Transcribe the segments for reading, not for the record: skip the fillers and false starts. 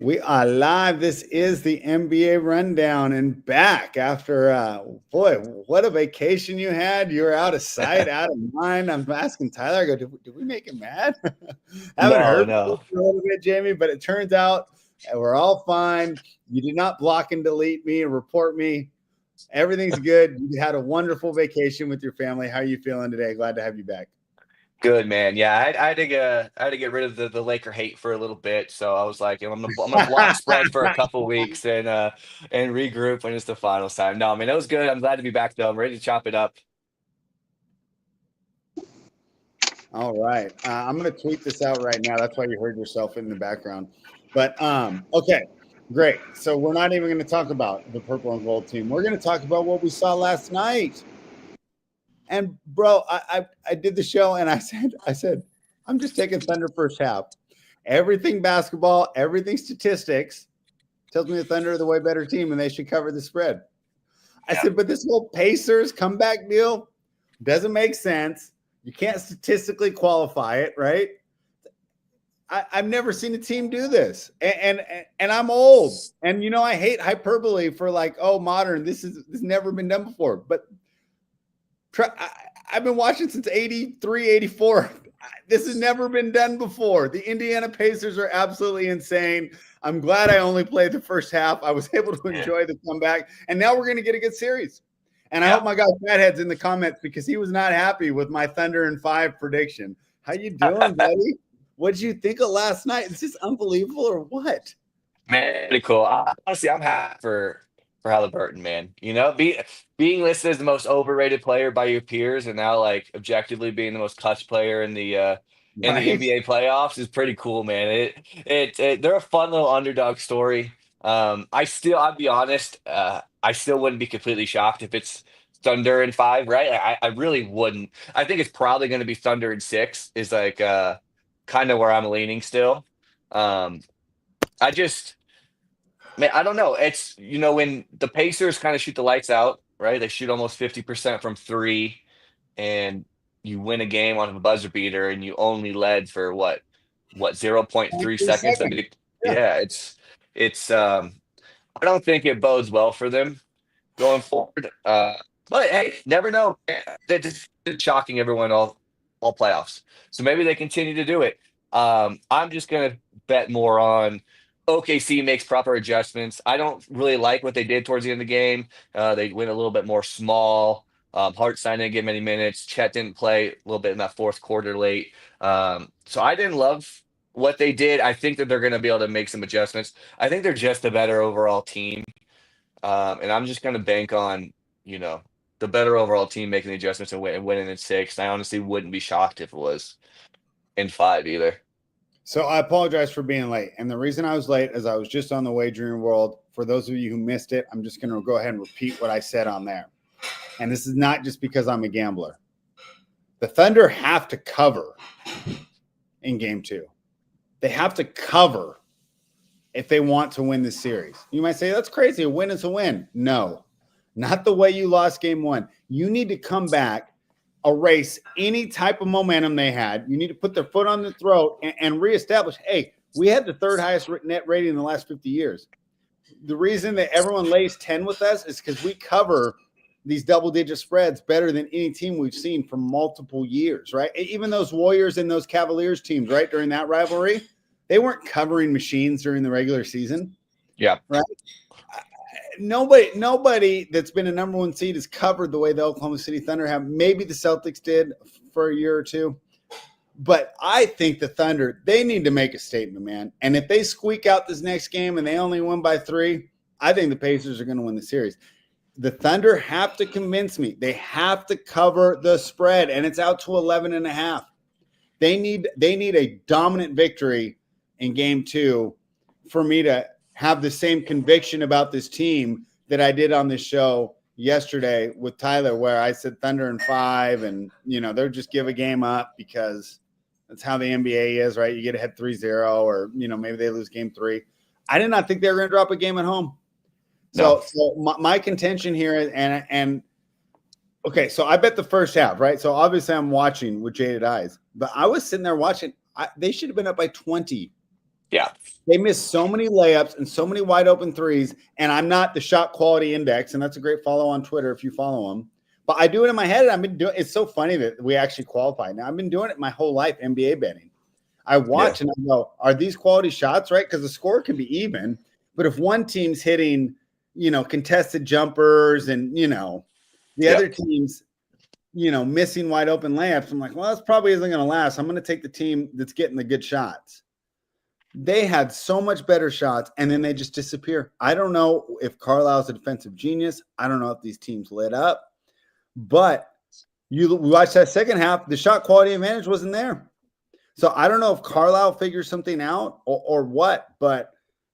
We are live. This is the NBA rundown and back after, boy, what a vacation you had. You were out of sight, out of mind. I'm asking Tyler, I go, did we make him mad? Haven't No, heard from you no. for a little bit, Jamie, but it turns out we're all fine. You did not block and delete me and report me. Everything's good. You had a wonderful vacation with your family. How are you feeling today? Glad to have you back. Good man. Yeah, I had to get rid of the Laker hate for a little bit. So I was like, I'm gonna block spread for a couple weeks and regroup when it's the finals time. No, I mean it was good. I'm glad to be back though. I'm ready to chop it up. All right. I'm going to tweet this out right now. That's why you heard yourself in the background. But okay, great. So we're not even going to talk about the purple and gold team. We're going to talk about what we saw last night. And bro, I did the show and I said I'm just taking Thunder first half. Everything basketball, everything statistics tells me the Thunder are the way better team and they should cover the spread. I Yeah. said, but this whole Pacers comeback deal doesn't make sense. You can't statistically qualify it, right? I've never seen a team do this, and I'm old, and I hate hyperbole for like, oh, modern. This never been done before, but I've been watching since 83, 84. This has never been done before. The Indiana Pacers are absolutely insane. I'm glad I only played the first half. I was able to Yeah. enjoy the comeback, and now we're going to get a good series. And I Yeah. hope my guy Fathead's in the comments because he was not happy with my Thunder in 5 prediction. How you doing, buddy? What did you think of last night? Is this unbelievable or what? Man, pretty cool. Honestly, I'm happy for Halliburton, man. Being listed as the most overrated player by your peers, and now like objectively being the most clutch player in the Right? NBA playoffs is pretty cool, man. They're a fun little underdog story. I'll be honest, I still wouldn't be completely shocked if it's Thunder in 5, right? I really wouldn't. I think it's probably going to be Thunder in 6. Is like kind of where I'm leaning still. Um, I just. Man, I don't know. It's when the Pacers kind of shoot the lights out, right? They shoot almost 50% from three, and you win a game on a buzzer beater, and you only led for what 0.3 23 seconds. I seconds. mean, Yeah. yeah, it's. I don't think it bodes well for them going forward. But hey, never know. They're just shocking everyone all playoffs. So maybe they continue to do it. I'm just gonna bet more on OKC makes proper adjustments. I don't really like what they did towards the end of the game. They went a little bit more small. Hartenstein didn't get many minutes. Chet didn't play a little bit in that fourth quarter late. So I didn't love what they did. I think that they're going to be able to make some adjustments. I think they're just a better overall team. And I'm just going to bank on, you know, the better overall team making the adjustments and winning in 6. I honestly wouldn't be shocked if it was in 5 either. So I apologize for being late. And the reason I was late is I was just on the wagering world. For those of you who missed it, I'm just going to go ahead and repeat what I said on there. And this is not just because I'm a gambler. The Thunder have to cover in game 2. They have to cover if they want to win this series. You might say, that's crazy. A win is a win. No, not the way you lost game 1. You need to come back, erase any type of momentum they had. You need to put their foot on the throat and reestablish, hey, we had the third highest net rating in the last 50 years. The reason that everyone lays 10 with us is because we cover these double-digit spreads better than any team we've seen for multiple years, right? Even those Warriors and those Cavaliers teams, right, during that rivalry, they weren't covering machines during the regular season, Yeah. right? Nobody that's been a number 1 seed has covered the way the Oklahoma City Thunder have. Maybe the Celtics did for a year or two. But I think the Thunder, they need to make a statement, man. And if they squeak out this next game and they only win by 3, I think the Pacers are going to win the series. The Thunder have to convince me. They have to cover the spread, and it's out to 11.5. They need a dominant victory in game 2 for me to have the same conviction about this team that I did on this show yesterday with Tyler, where I said Thunder in 5, and they'll just give a game up because that's how the NBA is, right? You get ahead 3-0, or maybe they lose game 3. I did not think they were going to drop a game at home. No. So my contention here is, and okay, so I bet the first half, right? So obviously I'm watching with jaded eyes, but I was sitting there watching. They should have been up by 20 Yeah. They miss so many layups and so many wide open threes. And I'm not the shot quality index, and that's a great follow on Twitter if you follow them. But I do it in my head. And I've been doing. It's so funny that we actually qualify. Now I've been doing it my whole life, NBA betting. I Yeah. watch and I go, are these quality shots, right? Because the score can be even, but if one team's hitting, contested jumpers and the Yeah. other team's, missing wide open layups, I'm like, well, this probably isn't going to last. I'm going to take the team that's getting the good shots. They had so much better shots, and then they just disappear. I don't know if Carlisle's a defensive genius. I don't know if these teams lit up, but you watch that second half, the shot quality advantage wasn't there. So I don't know if Carlisle figures something out or what, but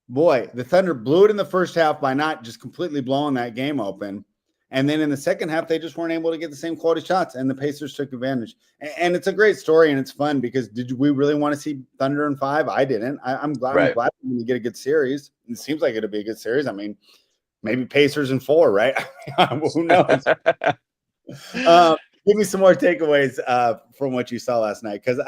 boy, the Thunder blew it in the first half by not just completely blowing that game open. And then in the second half, they just weren't able to get the same quality shots, and the Pacers took advantage. And it's a great story, and it's fun because did we really want to see Thunder in 5? I didn't. I'm glad. Right. I'm glad we get a good series. It seems like it'll be a good series. I mean, maybe Pacers in 4, right? Who knows? Give me some more takeaways from what you saw last night, because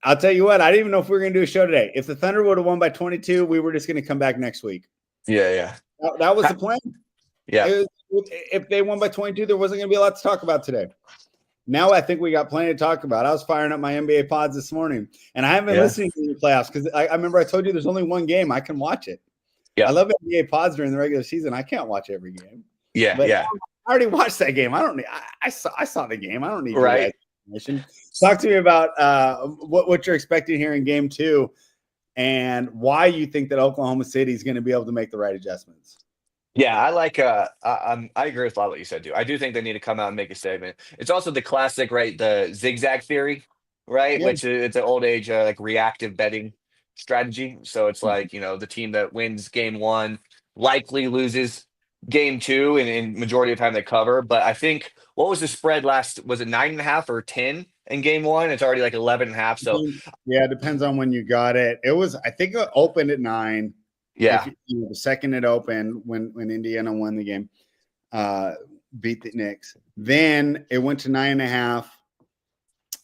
I'll tell you what, I didn't even know if we were going to do a show today. If the Thunder would have won by 22, we were just going to come back next week. Yeah. That was the plan. Yeah. If they won by 22, there wasn't going to be a lot to talk about today. Now I think we got plenty to talk about. I was firing up my NBA pods this morning, and I haven't been listening to the playoffs because I remember I told you there's only one game. I can watch it. Yeah. I love NBA pods during the regular season. I can't watch every game. Yeah. But Yeah. I already watched that game. I don't need. I saw the game. I don't need Right. information. Talk to me about what you're expecting here in game 2, and why you think that Oklahoma City is going to be able to make the right adjustments. Yeah, I like. I agree with a lot of what you said, too. I do think they need to come out and make a statement. It's also the classic, right? The zigzag theory, right? Yeah. Which is, it's an old age, like reactive betting strategy. So it's like the team that wins game 1 likely loses game 2, and in majority of the time they cover. But I think what was the spread last? Was it 9.5 or 10 in game 1? It's already like 11.5. So yeah, it depends on when you got it. It was, I think, it opened at 9. yeah, The second it opened, when Indiana won the game, beat the Knicks. Then it went to 9.5.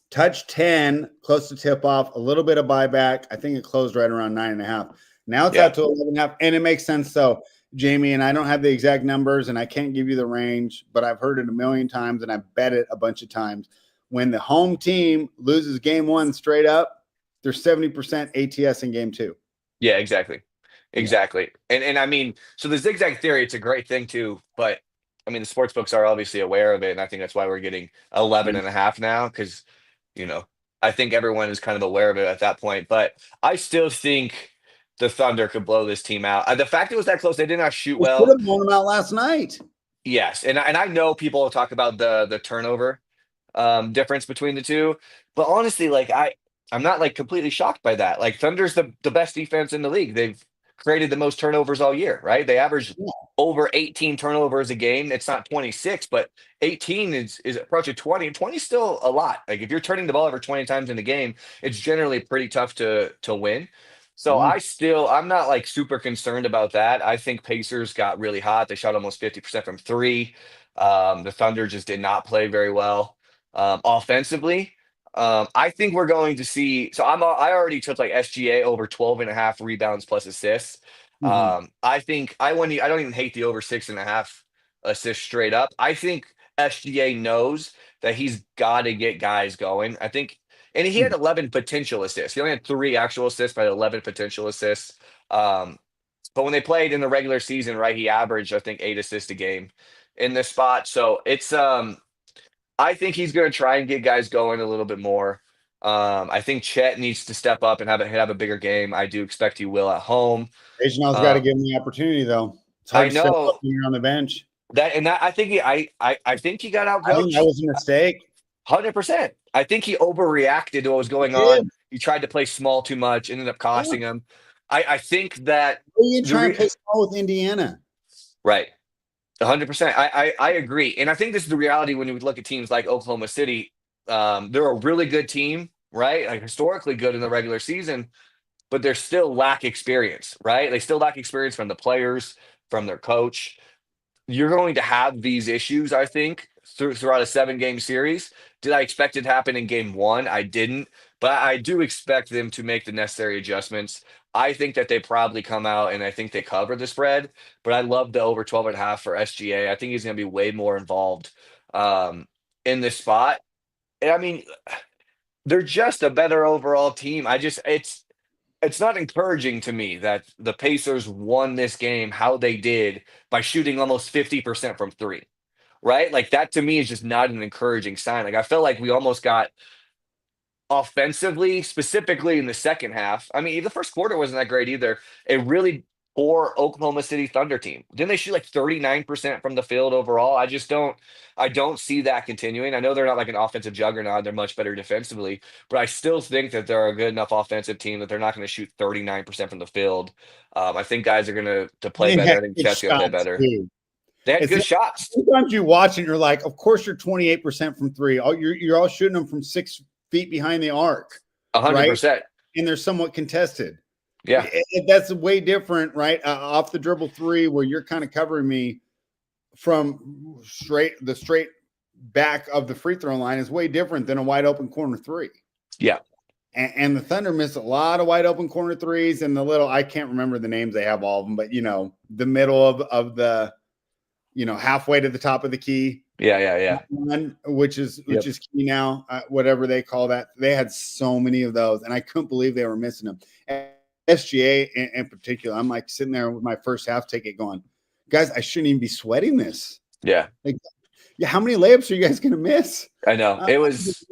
Touch 10, close to tip off, a little bit of buyback. I think it closed right around 9.5. Now it's out to 11.5, and it makes sense. So, Jamie, and I don't have the exact numbers, and I can't give you the range, but I've heard it a million times, and I've bet it a bunch of times. When the home team loses game 1 straight up, there's 70% ATS in game 2. Yeah, exactly. And I mean, so the zigzag theory, it's a great thing too, but I mean, the sports books are obviously aware of it, and I think that's why we're getting 11.5 now, because I think everyone is kind of aware of it at that point. But I still think the Thunder could blow this team out. The fact it was that close, they did not shoot We could well. have blown them out last night. Yes, and I know people will talk about the turnover difference between the two, but honestly, like I'm not like completely shocked by that. Like Thunder's the best defense in the league. They've created the most turnovers all year, right? They average over 18 turnovers a game. It's not 26, but 18 is approaching 20. And 20 is still a lot. Like if you're turning the ball over 20 times in a game, it's generally pretty tough to win. So I'm not like super concerned about that. I think Pacers got really hot. They shot almost 50% from 3. The Thunder just did not play very well offensively. I think we're going to see. So I already took like SGA over 12.5 rebounds plus assists. I think I don't even hate the over 6.5 assists straight up. I think SGA knows that he's got to get guys going. I think, and he had 11 potential assists. He only had 3 actual assists, but 11 potential assists. But when they played in the regular season, right, he averaged, I think, 8 assists a game in this spot. So it's I think he's going to try and get guys going a little bit more. I think Chet needs to step up and have a bigger game. I do expect he will at home. Reginald's got to give him the opportunity, though. It's hard I to step know up when you're on the bench. I think he got out I think coached. that was a mistake. 100%. I think he overreacted to what was going on. He tried to play small too much, ended up costing him. I think that you trying to play small with Indiana, right? 100%. I agree, and I think this is the reality when you look at teams like Oklahoma City. They're a really good team, right? Like historically good in the regular season, but they still lack experience, right? They still lack experience from the players, from their coach. You're going to have these issues, I think, throughout a 7-game series. Did I expect it to happen in game one? I didn't, but I do expect them to make the necessary adjustments. I think that they probably come out and I think they cover the spread, but I love the over 12.5 for SGA. I think he's going to be way more involved in this spot. And I mean, they're just a better overall team. It's not encouraging to me that the Pacers won this game how they did by shooting almost 50% from three, right? Like that to me is just not an encouraging sign. Like I felt like we almost got offensively, specifically in the second half. I mean, the first quarter wasn't that great either. A really poor Oklahoma City Thunder team. Didn't they shoot like 39% from the field overall? I don't see that continuing. I know they're not like an offensive juggernaut. They're much better defensively, but I still think that they're a good enough offensive team that they're not going to shoot 39% from the field. I think guys are going to play They better. had I think good Chet's going to play shots, better. too. They had It's good not- shots. Sometimes you watch and you're like, of course you're 28% from three. You're all shooting them from 6 feet behind the arc, 100%. and they're somewhat contested. Yeah. That's way different, right? Off the dribble three, where you're kind of covering me from the straight back of the free throw line is way different than a wide open corner three. Yeah. And the Thunder missed a lot of wide open corner threes, and I can't remember the names, they have all of them, but the middle of the halfway to the top of the key. Yeah. One, which is key now, whatever they call that. They had so many of those, and I couldn't believe they were missing them. And SGA in particular, I'm like sitting there with my first half ticket going, guys, I shouldn't even be sweating this. Yeah. Like, yeah, how many layups are you guys going to miss? I know. It was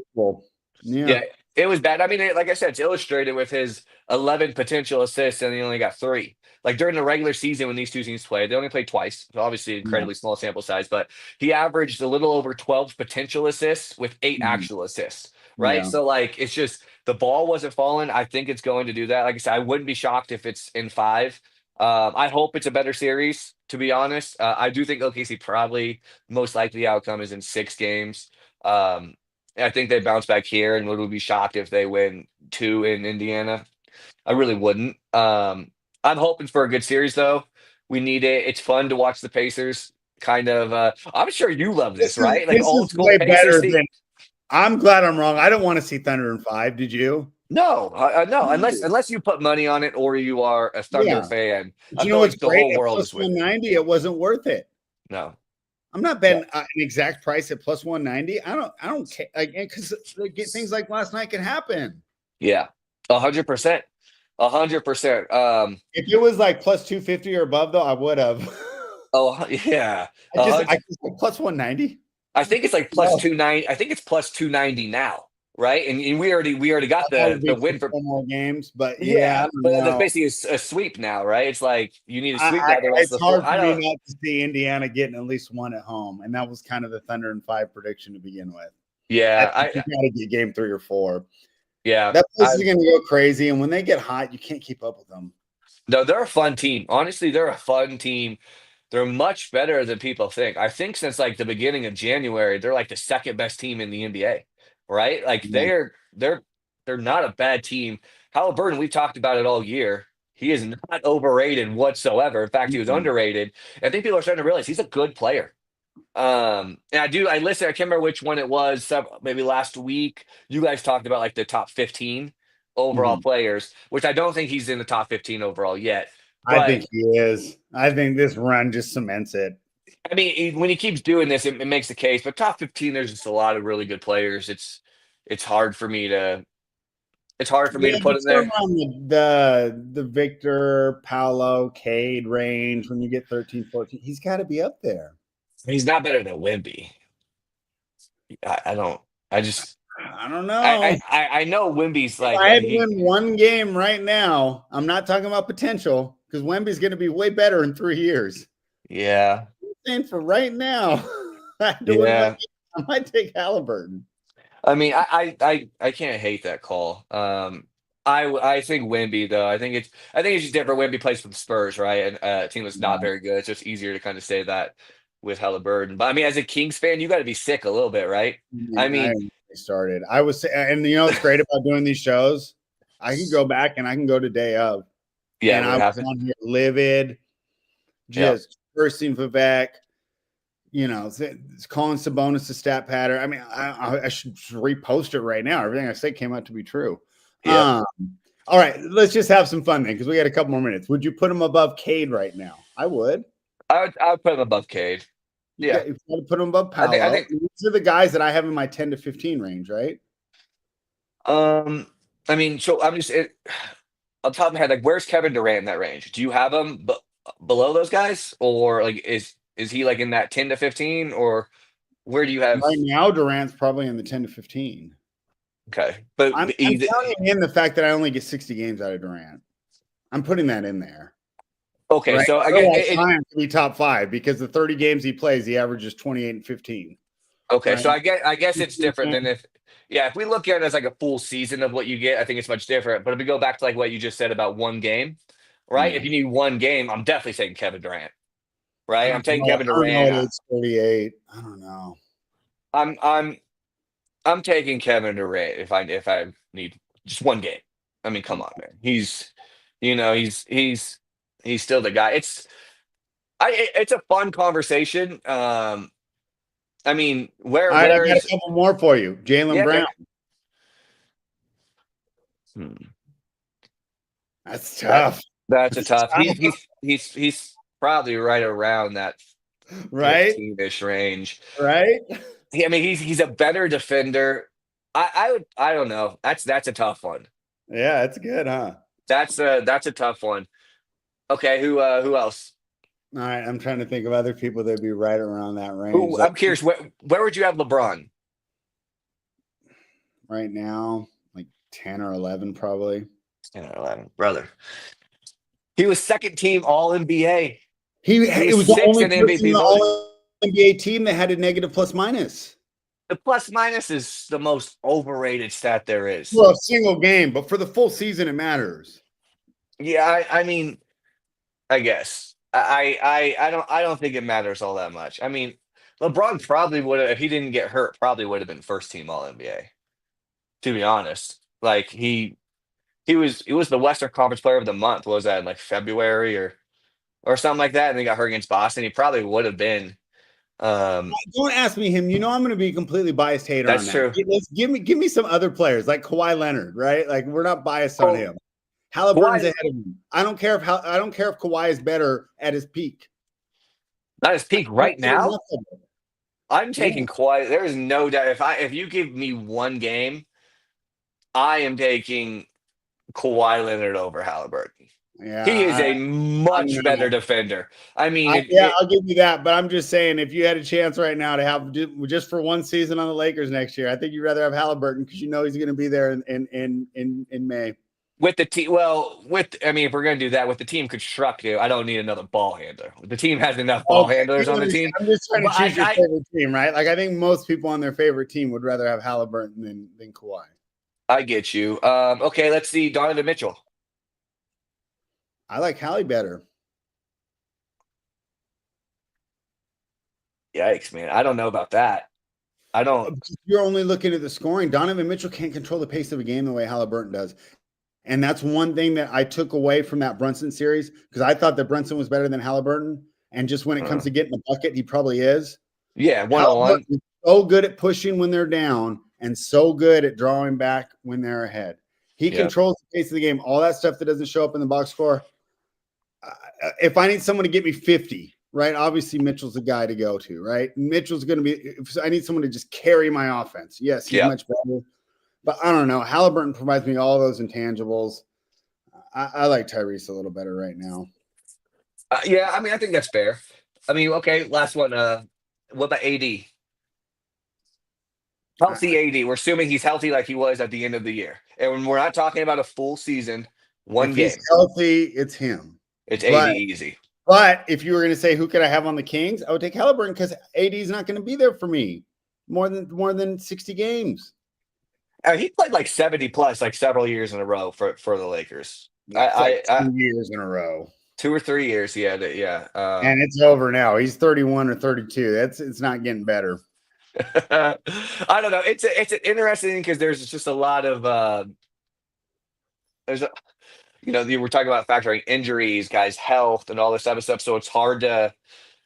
yeah. It was bad. I mean, like I said, it's illustrated with his 11 potential assists, and he only got 3. Like during the regular season when these two teams played, they only played twice. So obviously, incredibly small sample size, but he averaged a little over 12 potential assists with 8 actual assists, right? Yeah. So, like, it's just the ball wasn't falling. I think it's going to do that. Like I said, I wouldn't be shocked if it's in 5. I hope it's a better series, to be honest. I do think OKC probably most likely outcome is in 6 games. I think they bounce back here, and would be shocked if they win 2 in Indiana. I really wouldn't. I'm hoping for a good series, though. We need it. It's fun to watch the Pacers. Kind of. I'm sure you love this, right? Like this old is school way Pacers. better than. I'm glad I'm wrong. I don't want to see Thunder in 5. Did you? No, no. Unless you put money on it, or you are a Thunder fan. But I feel like the great? whole At world plus is with. 190, it wasn't worth it. No. I'm not betting an exact price at plus 190. I don't care, because things like last night can happen. Yeah, 100%, 100%. If it was like plus 250 or above, though, I would have. Oh yeah, I just like plus 190. I think it's like plus 290. I think it's plus 290 now, right? And we already got the win for more games, but but yeah, that's basically a sweep now, right? It's like you need to sweep now the rest it's of the hard floor. for me not to see Indiana getting at least 1 at home, and that was kind of the Thunder in 5 prediction to begin with. Yeah, you got to get game 3 or 4. Yeah, that place is going to go crazy, and when they get hot, you can't keep up with them. No, they're a fun team. Honestly, they're a fun team. They're much better than people think. I think since like the beginning of January, they're like the second best team in the NBA, right? Like they're not a bad team. Halliburton, we've talked about it all year. He is not overrated whatsoever. In fact, he was underrated. I think people are starting to realize he's a good player. And I listened, I can't remember which one it was, maybe last week. You guys talked about like the top 15 overall players, which I don't think he's in the top 15 overall yet. But, I think he is. I think this run just cements it. I mean, when he keeps doing this, it makes the case. But top 15, there's just a lot of really good players. It's hard for me to put in there. The Victor, Paolo, Cade range when you get 13, 14. He's got to be up there. He's not better than Wemby. I don't know. I know Wemby's like. If I had to win 1 game right now, I'm not talking about potential, because Wemby's going to be way better in 3 years. Yeah. I'm saying for right now, I might take Halliburton. I mean, I can't hate that call. I think Wemby though. I think it's just different. Wemby plays for the Spurs, right? And a team that's not very good. It's just easier to kind of say that with Halliburton. But I mean, as a Kings fan, you got to be sick a little bit, right? I mean, started. I was, and what's great about doing these shows? I can go back and I can go to day of. Yeah, and I was on here livid, just cursing Vivek, It's calling Sabonis a stat pattern. I mean, I should repost it right now. Everything I say came out to be true. Yep. All right, let's just have some fun then, because we got a couple more minutes. Would you put him above Cade right now? I would. I would put him above Cade. Yeah. You got to put him above I Paolo. think These are the guys that I have in my 10 to 15 range, right? I mean, so I'm just on top of my head, like, where's Kevin Durant in that range? Do you have him below those guys, or like is he like in that 10 to 15, or where do you have? Right now, Durant's probably in the 10 to 15. Okay, but I'm counting in the fact that I only get 60 games out of Durant. I'm putting that in there. Okay, right? so I Otherwise, guess Zion could be top 5 because the 30 games he plays, he averages 28 and 15. okay, Right? so I guess it's different than if we look at it as like a full season of what you get, I think it's much different. But if we go back to like what you just said about one game, right? Yeah. If you need one game, I'm definitely taking Kevin Durant. Right? I'm taking Kevin I don't know Durant. it's 38. I don't know. I'm taking Kevin Durant if I need just one game. I mean, come on, man. He's still the guy. It's a fun conversation. I mean, All right, I got a where's couple more for you. Jaylen yeah, Brown. Hmm. That's tough. That's a tough. He's probably right around that Right? 15-ish range. Right? I mean, he's a better defender. I don't know. That's a tough one. Yeah, that's good, huh? That's a tough one. Okay, who else? All right, I'm trying to think of other people that'd be right around that range. I'm curious. Where would you have LeBron? Right now, like 10 or 11, probably. 10 or 11, brother. He was second team All NBA. It was the sixth only in person MVP in the voting. All NBA team that had a negative plus minus. The plus minus is the most overrated stat there is. For a single game, but for the full season, it matters. Yeah, I mean, I guess I don't think it matters all that much. I mean, LeBron probably would have, if he didn't get hurt, probably would have been first team All NBA. To be honest, like he was the Western Conference Player of the Month. What was that in like February or something like that? And he got hurt against Boston. He probably would have been. Don't ask me him. I'm going to be a completely biased hater That's on that. true. Give me some other players like Kawhi Leonard, right? Like we're not biased on him. Halliburton's ahead of him. I don't care if Kawhi is better at his peak. Not his peak right now. I'm taking Kawhi. There is no doubt. If you give me one game, I am taking Kawhi Leonard over Halliburton. Yeah, he is a much better defender. I mean, I'll give you that. But I'm just saying, if you had a chance right now to have just for one season on the Lakers next year, I think you'd rather have Halliburton because he's going to be there in May. With the team, if we're going to do that with the team constructed, I don't need another ball handler. The team has enough ball handlers on the team. I'm just trying to choose your favorite team, right? Like I think most people on their favorite team would rather have Halliburton than Kawhi. I get you. Okay, let's see. Donovan Mitchell. I like Hallie better. Yikes, man. I don't know about that. I don't. You're only looking at the scoring. Donovan Mitchell can't control the pace of a game the way Halliburton does. And that's one thing that I took away from that Brunson series because I thought that Brunson was better than Halliburton. And just when it comes to getting the bucket, he probably is. Yeah, one-on-one. So good at pushing when they're down and so good at drawing back when they're ahead. He controls the pace of the game. All that stuff that doesn't show up in the box score. If I need someone to get me 50, right? Obviously, Mitchell's the guy to go to, right? Mitchell's going to be. If I need someone to just carry my offense. Yes, he's much better. But I don't know. Halliburton provides me all those intangibles. I like Tyrese a little better right now. Yeah, I mean, I think that's fair. I mean, okay, last one. What about AD? Healthy AD. We're assuming he's healthy like he was at the end of the year. And when we're not talking about a full season, one game. If he's healthy, it's him. It's AD easy. But if you were going to say who could I have on the Kings, I would take Halliburton because AD is not going to be there for me more than 60 games. He played like 70 plus like several years in a row for the Lakers. 2 years in a row. 2 or 3 years, yeah. And it's over now. He's 31 or 32. It's not getting better. I don't know. It's interesting because there's just a lot of you were talking about factoring injuries, guys' health, and all this type of stuff. So it's hard to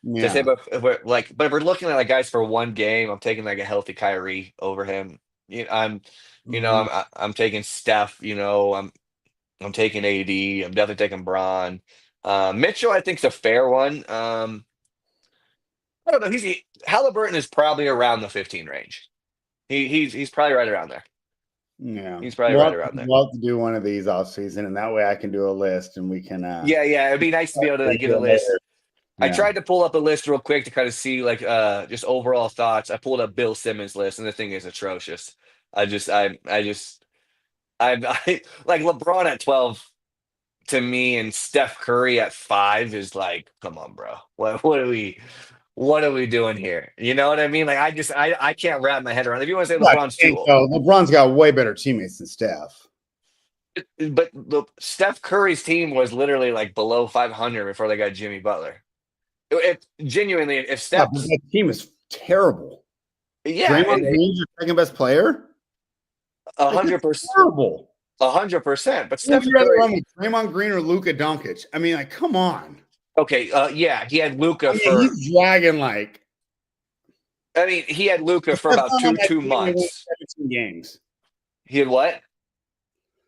To say, Yeah. but if we're looking at like guys for one game, I'm taking like a healthy Kyrie over him. Mhm. I'm taking Steph. I'm taking AD. I'm definitely taking Bron. Mitchell, I think, is a fair one. I don't know. Halliburton is probably around the 15 range. He's probably right around there. Yeah. He's probably right Well, around there. we'll have to do one of these off season, and that way I can do a list and we can Yeah, yeah. It'd be nice to be able to like, get a review it later. list. I Yeah. tried to pull up a list real quick to kind of see like just overall thoughts. I pulled up Bill Simmons' list, and the thing is atrocious. I like LeBron at 12 to me, and Steph Curry at 5 is like, come on, bro. What are we doing here? You know what I mean? Like I can't wrap my head around. If you want to say Yeah, I LeBron's too think old, so. LeBron's got way better teammates than Steph. but Steph Curry's team was literally like below 500 before they got Jimmy Butler. If Yeah, but Steph's that team is terrible. yeah, Draymond Green's your second best player. a Like, hundred it's percent, terrible. 100%. But Who would Steph you rather Curry, run with, Draymond Green or Luka Doncic? I mean, like, come on. okay, yeah, he had I Luca mean, for. he's dragging like. I mean, he had Luca If for Steph's about not on that two team, they win months. 17 games. He had what?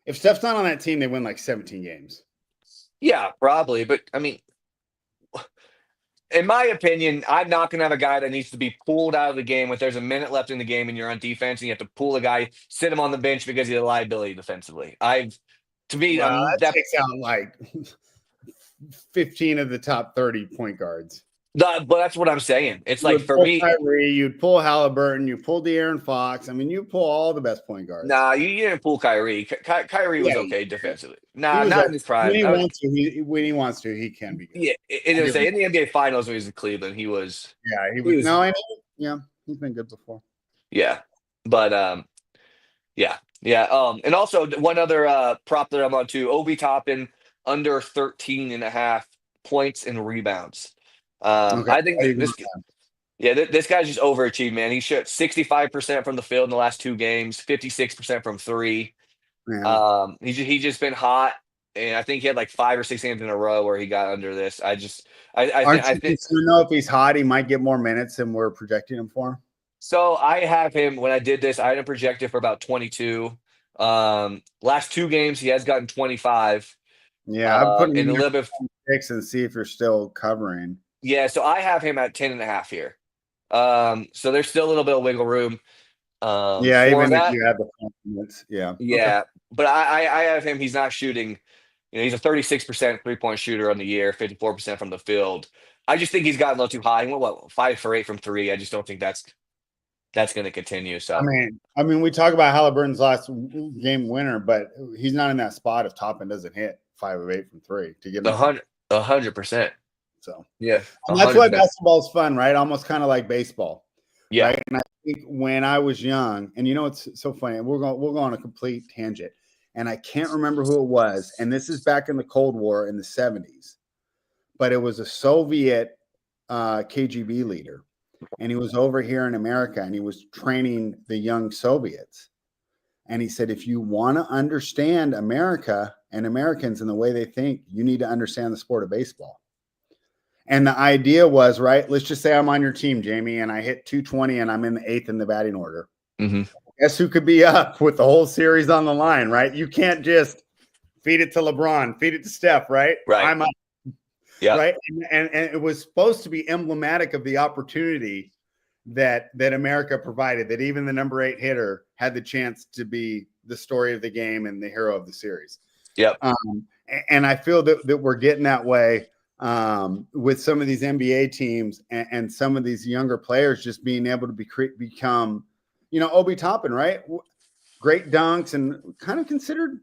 If Steph's not on that team, they win like 17 games. Yeah, probably. But I mean, in my opinion, I'm not going to have a guy that needs to be pulled out of the game if there's a minute left in the game and you're on defense and you have to pull a guy, sit him on the bench because he's a liability defensively. To me, Well, that that takes out like 15 of the top 30 point guards. but that's what I'm saying. It's You like would for pull me, Kyrie, you'd pull Halliburton, you pull De'Aaron Fox. I mean, you pull all the best point guards. nah, you didn't pull Kyrie. Kyrie was Yeah, okay defensively. he Nah, was not okay. in his When prime. he wants to, he can be good. Yeah, it I'll was give him in the NBA Finals when he was in Cleveland. Yeah, he He was. was, No, yeah, he's been good before. yeah, but yeah, yeah. And also one other prop that I'm on too, Obi Toppin under 13 and a half points and rebounds. Okay. I think this guy's just overachieved, man. He shot 65% from the field in the last 2 games, 56% from three. Yeah. He's just been hot, and I think he had like 5 or 6 games in a row where he got under this. Aren't I you think concerned though if he's hot, he might get more minutes than we're projecting him for? so. I have him when I did this. I had him projected for about 22. Last 2 games he has gotten 25. Yeah, I'd put him And in a there little bit. for 6 and see if you're still covering. Yeah, so I have him at 10 and a half here. So there's still a little bit of wiggle room Yeah, for even if that. you have the confidence. Yeah. Okay. Yeah, but I have him. He's not shooting. He's a 36% 3-point shooter on the year, 54% from the field. I just think he's gotten a little too high. He went, what, 5 for 8 from three. I just don't think that's going to continue. So I mean, we talk about Halliburton's last game winner, but he's not in that spot if Toppin doesn't hit 5 of 8 from 3 to get him. 100%. So Yeah, and that's why 100%. basketball is fun, right? Almost kind of like baseball. Yeah. Right? And I think when I was young, and it's so funny, we'll go on a complete tangent. And I can't remember who it was. And this is back in the Cold War in the 70s. But it was a Soviet KGB leader. And he was over here in America and he was training the young Soviets. And he said, if you want to understand America and Americans and the way they think, you need to understand the sport of baseball. And the idea was, right, let's just say I'm on your team, Jamie, and I hit 220 and I'm in the 8th in the batting order. Mm-hmm. Guess who could be up with the whole series on the line, right? You can't just feed it to LeBron, feed it to Steph, right? Right. I'm up. Yeah. Right. And it was supposed to be emblematic of the opportunity that America provided, that even the number 8 hitter had the chance to be the story of the game and the hero of the series. Yep. And I feel that we're getting that way with some of these NBA teams and some of these younger players just being able to become, Obi Toppin, right? Great dunks and kind of considered,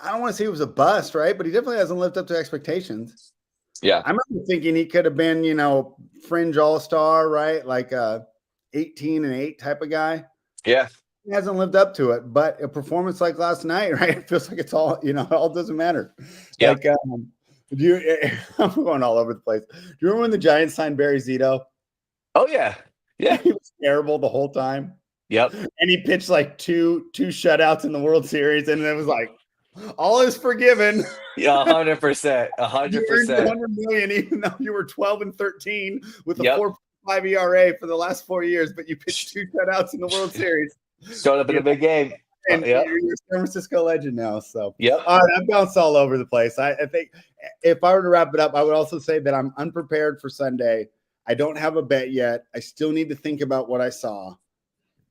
I don't want to say he was a bust, right? But he definitely hasn't lived up to expectations. Yeah. I remember thinking he could have been, fringe all-star, right? Like a 18-8 type of guy. Yeah. He hasn't lived up to it, but a performance like last night, right? It feels like it's all, it all doesn't matter. Yeah. Like, I'm going all over the place. Do you remember when the Giants signed Barry Zito? Oh, yeah. Yeah. He was terrible the whole time. Yep. And he pitched like two shutouts in the World Series, and it was like, All is forgiven. Yeah, 100%, You earned your 100%. 100 million, even though you were 12-13 with a Yep. 4.5 ERA for the last 4 years, but you pitched 2 shutouts in the World Series. Showed up in You the big game. and Yep. you're a San Francisco legend now. So, Yep. all right, I've bounced all over the place. I think if I were to wrap it up, I would also say that I'm unprepared for Sunday. I don't have a bet yet. I still need to think about what I saw.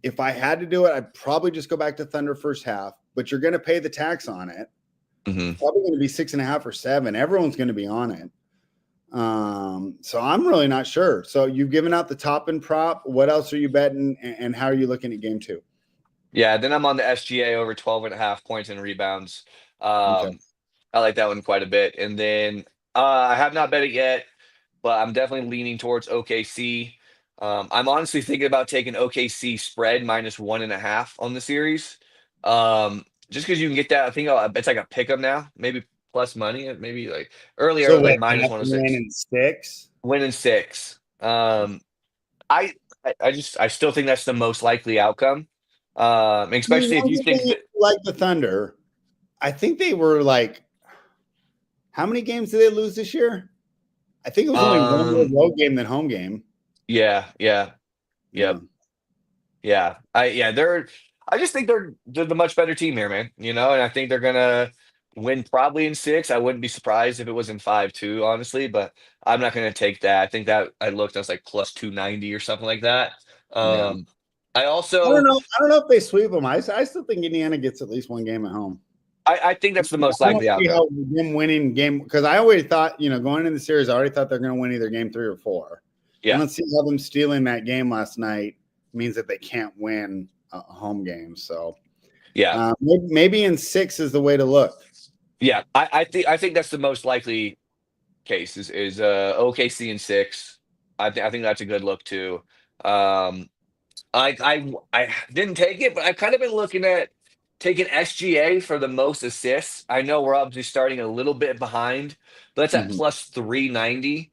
If I had to do it, I'd probably just go back to Thunder first half, but you're going to pay the tax on it. hmm Probably going to be 6.5 or 7. Everyone's going to be on it. So I'm really not sure. So you've given out the top and prop. What else are you betting, and how are you looking at game 2? Yeah, then I'm on the SGA over 12.5 points and rebounds. Okay. I like that one quite a bit. And then I have not bet it yet, but I'm definitely leaning towards OKC. I'm honestly thinking about taking OKC spread -1.5 on the series. Just because you can get that. I think it's like a pick 'em now, maybe plus money. Maybe like earlier it So was like what? minus After win 106. in 6. Win in 6. I I still think that's the most likely outcome. Especially if One you good thing think is, that like the Thunder, I think they were like, how many games did they lose this year? I think it was only one more um road game than home game. yeah, yeah, Yeah. yep, yeah. I just think they're the much better team here, man. And I think they're gonna win probably in 6. I wouldn't be surprised if it was in 5 too, honestly, but I'm not gonna take that. I think that I looked, I was like plus 290 or something like that. Yeah. I I don't also know. I don't know if they sweep them. I still think Indiana gets at least one game at home. I think that's the most I don't likely see outcome. how them winning game, because I always thought, going into the series, I already thought they're going to win either game 3 or 4. I Yeah, don't see how them stealing that game last night means that they can't win a home game. So yeah. maybe in 6 is the way to look. Yeah, I think that's the most likely case is OKC in 6. I think that's a good look too. Um, I didn't take it, but I've kind of been looking at taking SGA for the most assists. I know we're obviously starting a little bit behind, but that's at Mhm. plus 390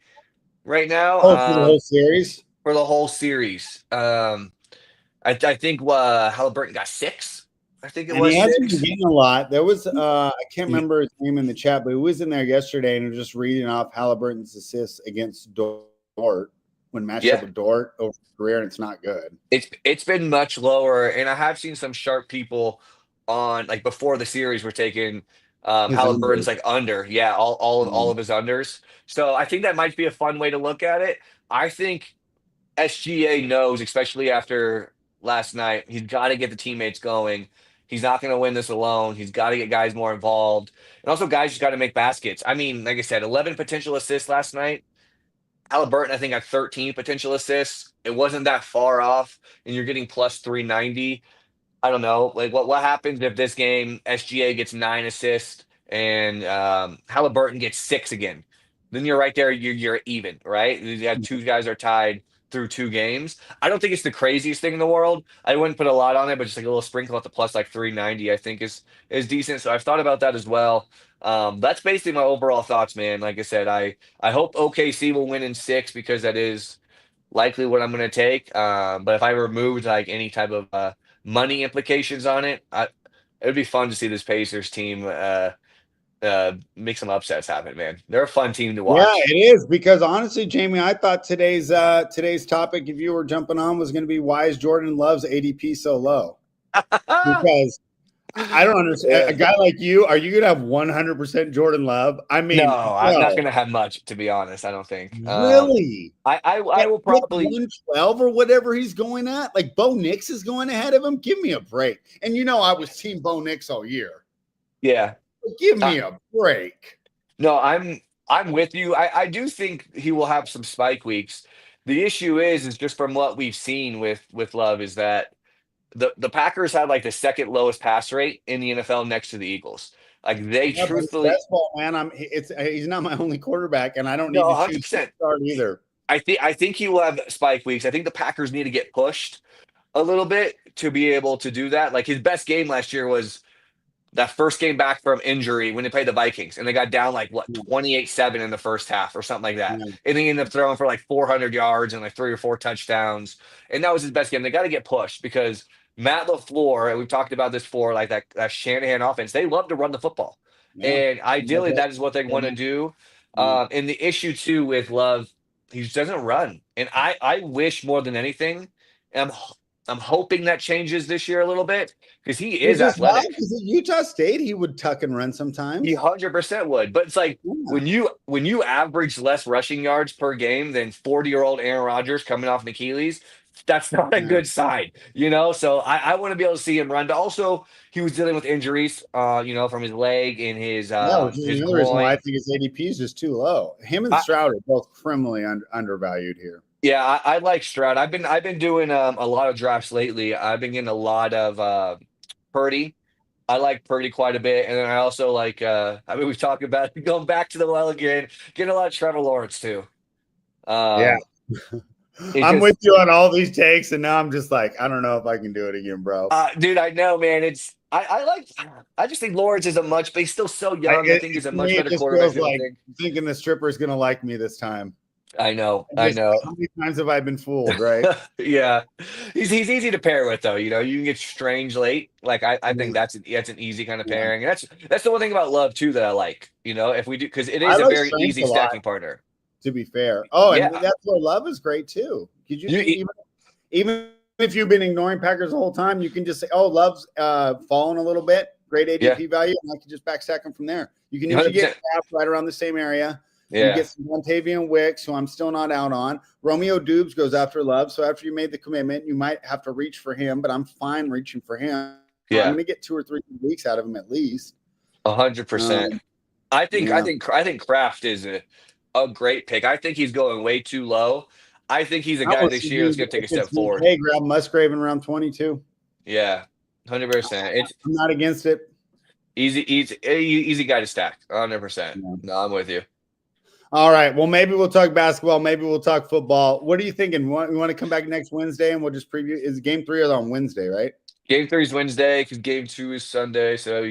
right now Oh, for the whole series? for the whole series. I think Halliburton got 6. I think it And he was hasn't been 6. getting a lot. There was I can't remember his name in the chat, but he was in there yesterday and was just reading off Halliburton's assists against Dort when matched up Yeah. with Dort over his career, and it's not good. It's been much lower, and I have seen some sharp people on like before the series were taking His under. Halliburton's like under, yeah, all Mm. of his unders. So I think that might be a fun way to look at it. I think SGA knows, especially after last night, he's got to get the teammates going. He's not going to win this alone. He's got to get guys more involved, and also guys just got to make baskets. I mean, like I said, 11 potential assists last night. Halliburton, I think, had 13 potential assists. It wasn't that far off, and you're getting plus 390. I don't know. Like, what happens if this game SGA gets 9 assists and Halliburton gets 6 again? Then you're right there. You're even, right? You have two guys are tied through 2 games. I don't think it's the craziest thing in the world. I wouldn't put a lot on it, but just like a little sprinkle at the plus like 390, I think is decent. So I've thought about that as well. That's basically my overall thoughts, man. Like I said, I hope OKC will win in 6 because that is likely what I'm going to take. But if I removed like any type of money implications on it, it would be fun to see this Pacers team make some upsets happen. Man, they're a fun team to Yeah, watch. it is, because honestly, Jamie, I thought today's topic, if you were jumping on, was going to be why is Jordan Love's ADP so low? Because I don't understand. A Yeah. guy like you, are you going to have 100% Jordan Love? I No, mean, I'm not bro, going to have much, to be honest. I don't think. really? I At will pick probably. 112 or whatever he's going at, like Bo Nix is going ahead of him. Give me a break. And I was team Bo Nix all year. Yeah. Give Uh, me a break. no, I'm with you. I do think he will have some spike weeks. The issue is just from what we've seen with Love is that the Packers have like the second lowest pass rate in the NFL next to the Eagles. Like they Yeah, but it's truthfully, best ball, man. He's not my only quarterback, and I don't need no, to choose to 100%. start either. I think he will have spike weeks. I think the Packers need to get pushed a little bit to be able to do that. Like his best game last year was that first game back from injury when they played the Vikings and they got down like what Yeah, 28-7 in the first half or something like that. yeah. And he ended up throwing for like 400 yards and like 3 or 4 touchdowns. And that was his best game. They got to get pushed because Matt LaFleur, and we've talked about this before, like that Shanahan offense, they love to run the football. Yeah. And No ideally, that is what they want to question. do. Yeah. And the issue too with Love, he just doesn't run. And I wish more than anything, and I'm hoping that changes this year a little bit because he Is is this Love? athletic. Is it Utah State? He would tuck and run He sometimes. 100% would. But it's like Yeah. when you average less rushing yards per game than 40-year-old Aaron Rodgers coming off an Achilles, that's not a Yeah. good sign, So I want to be able to see him run. But also, he was dealing with injuries, from his leg and Yeah, which is his another reason why I groin. think his ADP is just too low. Him and I, Stroud are both criminally undervalued here. yeah, I like Stroud. I've been doing a lot of drafts lately. I've been getting a lot of Purdy. I like Purdy quite a bit, and then I also like. We've talked about going back to the well again, getting a lot of Trevor Lawrence too. Yeah. Um, it's I'm with just, you on all these takes, and now I'm just like, I don't know if I can do it again, bro. dude, I know, man. I like. I just think Lawrence is but he's still so young. I think he's a To much me, it better just quarterback feels than people like think. thinking the stripper is going to like me this time. I know, And I just know. how many times have I been fooled, right? Yeah, he's easy to pair with though. You can get Strange late. Like I think Yeah, that's an easy kind of yeah. pairing. And that's the one thing about Love too that I like. If we do because it I is a like very Strength easy a lot, stacking partner. to be fair. Oh, and Yeah, that's where Love is great too. Could you you, even if you've been ignoring Packers the whole time, you can just say, "Oh, Love's fallen a little bit, great yeah, ADP value," and I can just backstack him from there. You can usually get 100%. Kraft right around the same area. You Yeah, get some Montavian Wicks, who I'm still not out on. Romeo Dubes goes after Love, so after you made the commitment, you might have to reach for him, but I'm fine reaching for him. I'm yeah, going to get 2 or 3 weeks out of him at least. 100%. Um, I think I yeah, think I think Kraft is a great pick. I think he's going way too low. I think he's a I guy would this see year that's you going to take if a step it's forward. DK, grab Musgrave in round 22. Yeah, 100%. It's I'm not against it. easy guy to stack. 100%. Yeah. No, I'm with you. All right. Well, maybe we'll talk basketball. Maybe we'll talk football. What are you thinking? You want to come back next Wednesday and we'll just preview? Is game 3 is on Wednesday, right? Game 3 is Wednesday because game 2 is Sunday. So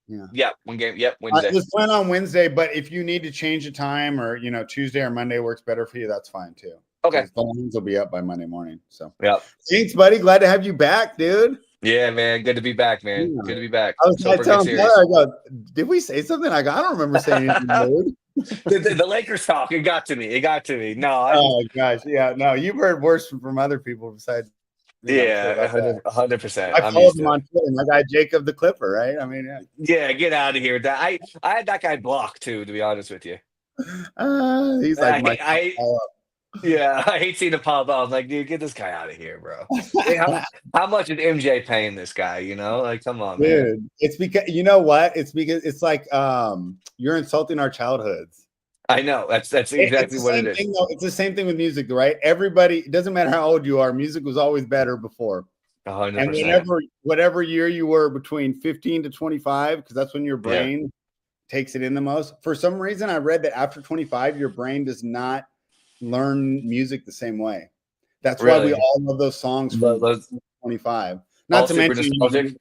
Yeah. yeah, one game. Yep, Wednesday. Let's plan on Wednesday, but if you need to change the time or, Tuesday or Monday works better for you, that's fine too. Okay. The lines will be up by Monday morning. So, Yep. thanks, buddy. Glad to have you back, dude. Yeah, man. Good to be back, man. Yeah. Good to be back. I was Let's hope for a good telling Tyler, series. I go, did we say something? I go, I don't remember saying anything rude. The Lakers talk. It got to me. It got to me. No, Oh gosh, yeah. No, you've heard worse from other people besides me. I'm sure yeah, about that. 100%. I I'm followed used him to it. on Twitter. My guy Jacob the Clipper, right? I mean, yeah. Yeah, get out of here. I had that guy blocked too, to be honest with you. He's like I my. yeah, I hate seeing him pop up. I'm like, dude, get this guy out of here, bro. Hey, how much is MJ paying this guy? Like, come on, man. Dude, it's because you know what? It's because it's like you're insulting our childhoods. I know that's It's exactly the what it same is. thing though. It's the same thing with music, right? Everybody, it doesn't matter how old you are, music was always better before. And 100%. whatever year you were between 15 to 25, because that's when your Yeah. brain takes it in the most. For some reason, I read that after 25, your brain does not learn music the same way. That's why we Really? all love those songs from Those 25. all Not to super mention, nostalgic.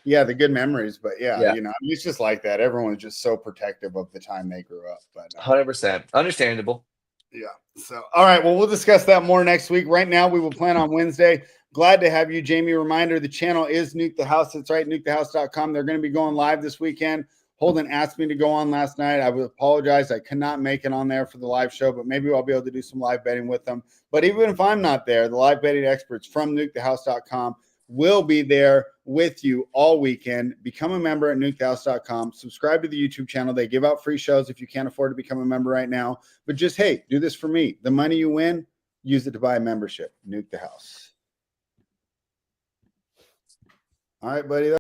yeah, the good memories, but yeah, Yeah. it's just like that. Everyone's just so protective of the time they grew up. But 100%. Understandable. yeah. So, all right. Well, we'll discuss that more next week. Right now, we will plan on Wednesday. Glad to have you, Jamie. Reminder, the channel is Nuke the House. That's right, nukethehouse.com. They're going to be going live this weekend. Holden asked me to go on last night. I would apologize. I could not make it on there for the live show, but maybe I'll be able to do some live betting with them. But even if I'm not there, the live betting experts from nukethehouse.com will be there with you all weekend. Become a member at nukethehouse.com. Subscribe to the YouTube channel. They give out free shows if you can't afford to become a member right now. But just, hey, do this for me. The money you win, use it to buy a membership. Nuke the House. All right, buddy.